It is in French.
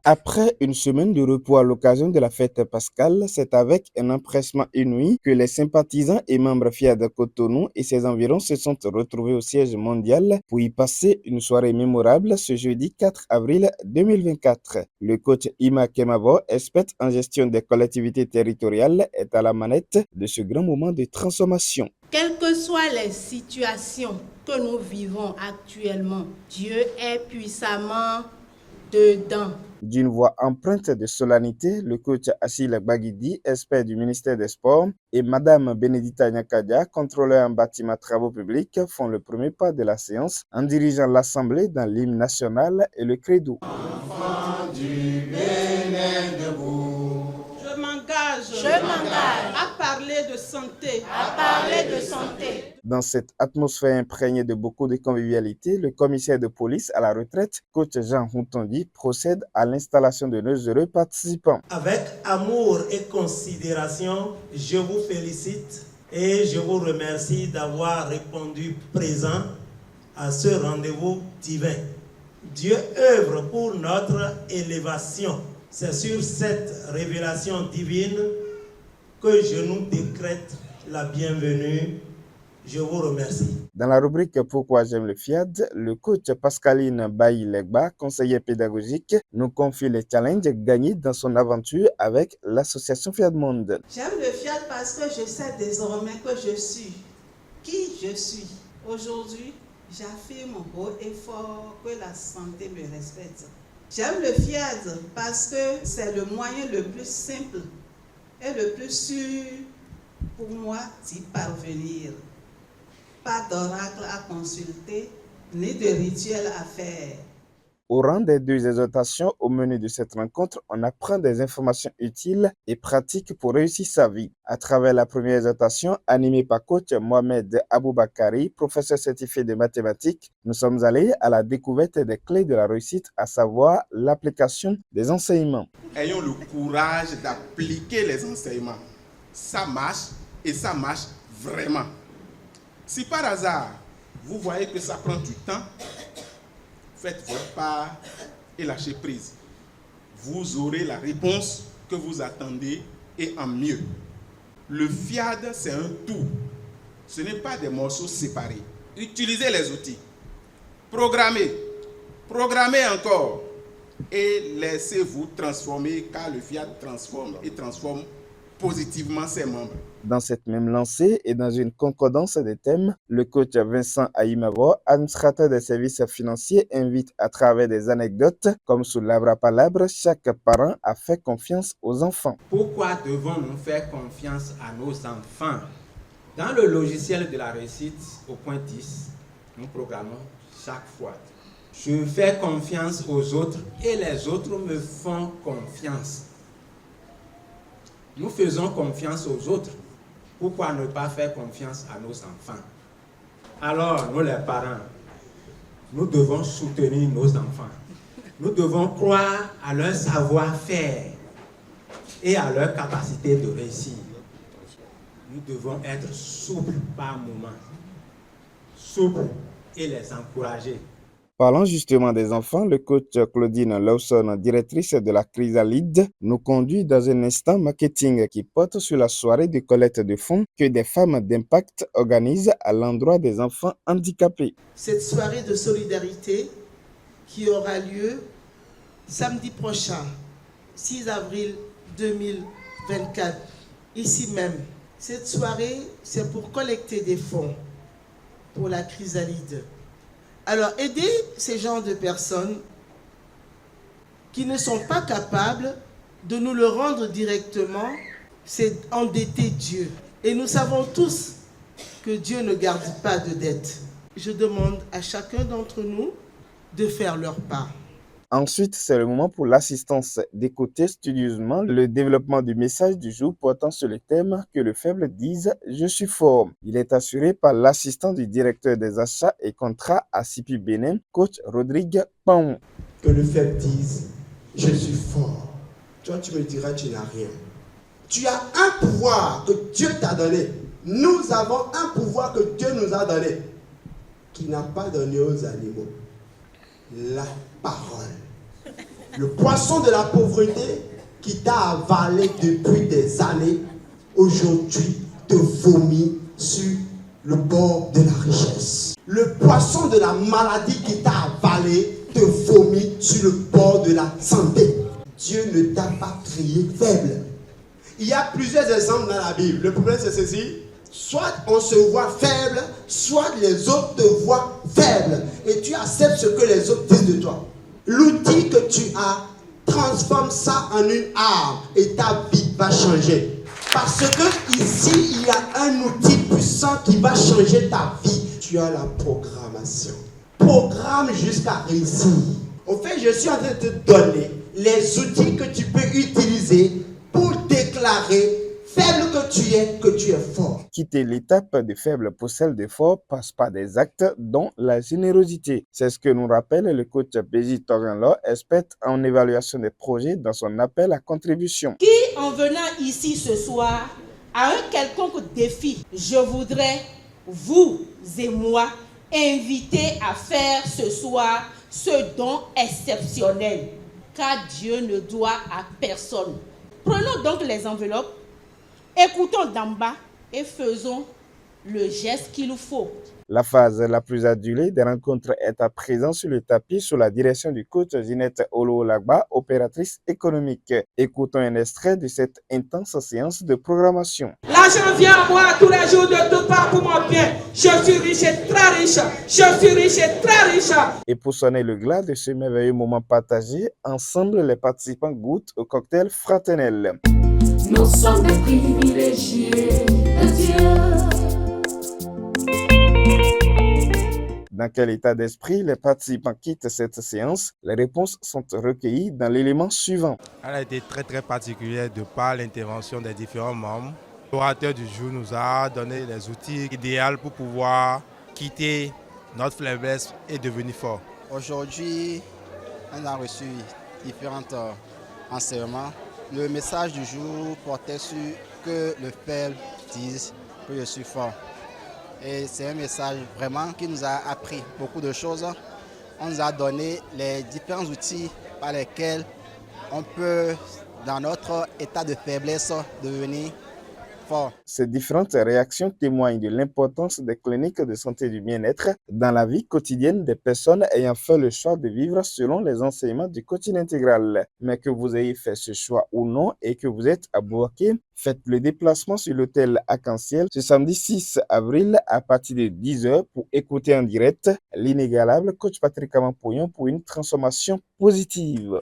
Après une semaine de repos à l'occasion de la fête pascale, c'est avec un empressement inouï que les sympathisants et membres fiers de Cotonou et ses environs se sont retrouvés au siège mondial pour y passer une soirée mémorable ce jeudi 4 avril 2024. Le coach Ima Kemavo, expert en gestion des collectivités territoriales, est à la manette de ce grand moment de transformation. Quelles que soient les situations que nous vivons actuellement, Dieu est puissamment dedans. D'une voix empreinte de solennité, le coach Achille Baguidi, expert du ministère des Sports, et Madame Benedita Nyakadia, contrôleur en bâtiment travaux publics, font le premier pas de la séance en dirigeant l'Assemblée dans l'hymne national et le credo. Enfant du Bénin debout. Je m'engage à parler de santé. Dans cette atmosphère imprégnée de beaucoup de convivialité, le commissaire de police à la retraite, coach Jean Routondi, procède à l'installation de nos heureux participants. Avec amour et considération, je vous félicite et je vous remercie d'avoir répondu présent à ce rendez-vous divin. Dieu œuvre pour notre élévation. C'est sur cette révélation divine que je nous décrète la bienvenue. Je vous remercie. Dans la rubrique Pourquoi j'aime le FIAD, le coach Pascaline Bailly-Legba, conseiller pédagogique, nous confie les challenges gagnés dans son aventure avec l'association FIAD Monde. J'aime le FIAD parce que je sais désormais que je suis qui je suis. Aujourd'hui, j'affirme haut et fort que la santé me respecte. J'aime le FIAD parce que c'est le moyen le plus simple et le plus sûr pour moi d'y parvenir. Pas d'oracle à consulter, ni de rituel à faire. Au rang des deux exhortations au menu de cette rencontre, on apprend des informations utiles et pratiques pour réussir sa vie. À travers la première exhortation, animée par coach Mohamed Aboubakari, professeur certifié de mathématiques, nous sommes allés à la découverte des clés de la réussite, à savoir l'application des enseignements. Ayons le courage d'appliquer les enseignements. Ça marche et ça marche vraiment. Si par hasard, vous voyez que ça prend du temps, faites votre part et lâchez prise. Vous aurez la réponse que vous attendez et en mieux. Le FIAD, c'est un tout. Ce n'est pas des morceaux séparés. Utilisez les outils. Programmez. Programmez encore. Et laissez-vous transformer car le FIAD transforme et transforme positivement ses membres. Dans cette même lancée et dans une concordance des thèmes, le coach Vincent Aïmavo, administrateur des services financiers, invite à travers des anecdotes comme sous l'Abrapalabre, chaque parent a fait confiance aux enfants. Pourquoi devons-nous faire confiance à nos enfants? Dans le logiciel de la réussite, au point 10, nous programmons chaque fois. Je fais confiance aux autres et les autres me font confiance. Nous faisons confiance aux autres. Pourquoi ne pas faire confiance à nos enfants? Alors, nous les parents, nous devons soutenir nos enfants. Nous devons croire à leur savoir-faire et à leur capacité de réussir. Nous devons être souples par moment, souples et les encourager. Parlant justement des enfants, le coach Claudine Lawson, directrice de la Chrysalide, nous conduit dans un instant marketing qui porte sur la soirée de collecte de fonds que des femmes d'impact organisent à l'endroit des enfants handicapés. Cette soirée de solidarité qui aura lieu samedi prochain, 6 avril 2024, ici même. Cette soirée, c'est pour collecter des fonds pour la Chrysalide. Alors, aider ces genres de personnes qui ne sont pas capables de nous le rendre directement, c'est endetter Dieu. Et nous savons tous que Dieu ne garde pas de dette. Je demande à chacun d'entre nous de faire leur part. Ensuite, c'est le moment pour l'assistance d'écouter studieusement le développement du message du jour portant sur le thème « Que le faible dise « Je suis fort ». Il est assuré par l'assistant du directeur des achats et contrats à CIPI Bénin, coach Rodrigue Paon. Que le faible dise « Je suis fort ». Toi, tu me diras « Tu n'as rien ». Tu as un pouvoir que Dieu t'a donné. Nous avons un pouvoir que Dieu nous a donné, qui n'a pas donné aux animaux. La parole. Le poisson de la pauvreté qui t'a avalé depuis des années, aujourd'hui te vomit sur le bord de la richesse. Le poisson de la maladie qui t'a avalé te vomit sur le bord de la santé. Dieu ne t'a pas créé faible. Il y a plusieurs exemples dans la Bible. Le problème c'est ceci. Soit on se voit faible, soit les autres te voient faible. Et tu acceptes ce que les autres disent de toi. L'outil que tu as, transforme ça en une arme et ta vie va changer. Parce que ici, il y a un outil puissant qui va changer ta vie. Tu as la programmation. Programme jusqu'à réussir. Au fait, je suis en train de te donner les outils que tu peux utiliser pour déclarer, faible que tu es fort. Quitter l'étape de faible pour celle de fort passe par des actes dont la générosité. C'est ce que nous rappelle le coach Bézi Toganlo, expert en évaluation des projets dans son appel à contribution. Qui, en venant ici ce soir, a un quelconque défi, je voudrais, vous et moi, inviter à faire ce soir ce don exceptionnel, car Dieu ne doit à personne. Prenons donc les enveloppes, écoutons d'en bas et faisons le geste qu'il nous faut. La phase la plus adulée des rencontres est à présent sur le tapis sous la direction du coach Ginette Olo-Lagba, opératrice économique. Écoutons un extrait de cette intense séance de programmation. L'argent vient à moi tous les jours de toutes parts pour mon bien. Je suis riche et très riche. Je suis riche et très riche. Et pour sonner le glas de ce merveilleux moment partagé, ensemble les participants goûtent au cocktail fraternel. Nous sommes des privilégiés de Dieu. Dans quel état d'esprit les participants quittent cette séance? Les réponses sont recueillies dans l'élément suivant. Elle a été très particulière de par l'intervention des différents membres. L'orateur du jour nous a donné les outils idéaux pour pouvoir quitter notre faiblesse et devenir fort. Aujourd'hui, on a reçu différents enseignements. Le message du jour portait sur que le faible dise que je suis fort. Et c'est un message vraiment qui nous a appris beaucoup de choses. On nous a donné les différents outils par lesquels on peut, dans notre état de faiblesse, devenir fort. Ces différentes réactions témoignent de l'importance des cliniques de santé du bien-être dans la vie quotidienne des personnes ayant fait le choix de vivre selon les enseignements du coaching intégral. Mais que vous ayez fait ce choix ou non et que vous êtes à Bouaké, faites le déplacement sur l'hôtel Arc-en-Ciel ce samedi 6 avril à partir de 10h pour écouter en direct l'inégalable coach Patrick Amapoyon pour une transformation positive.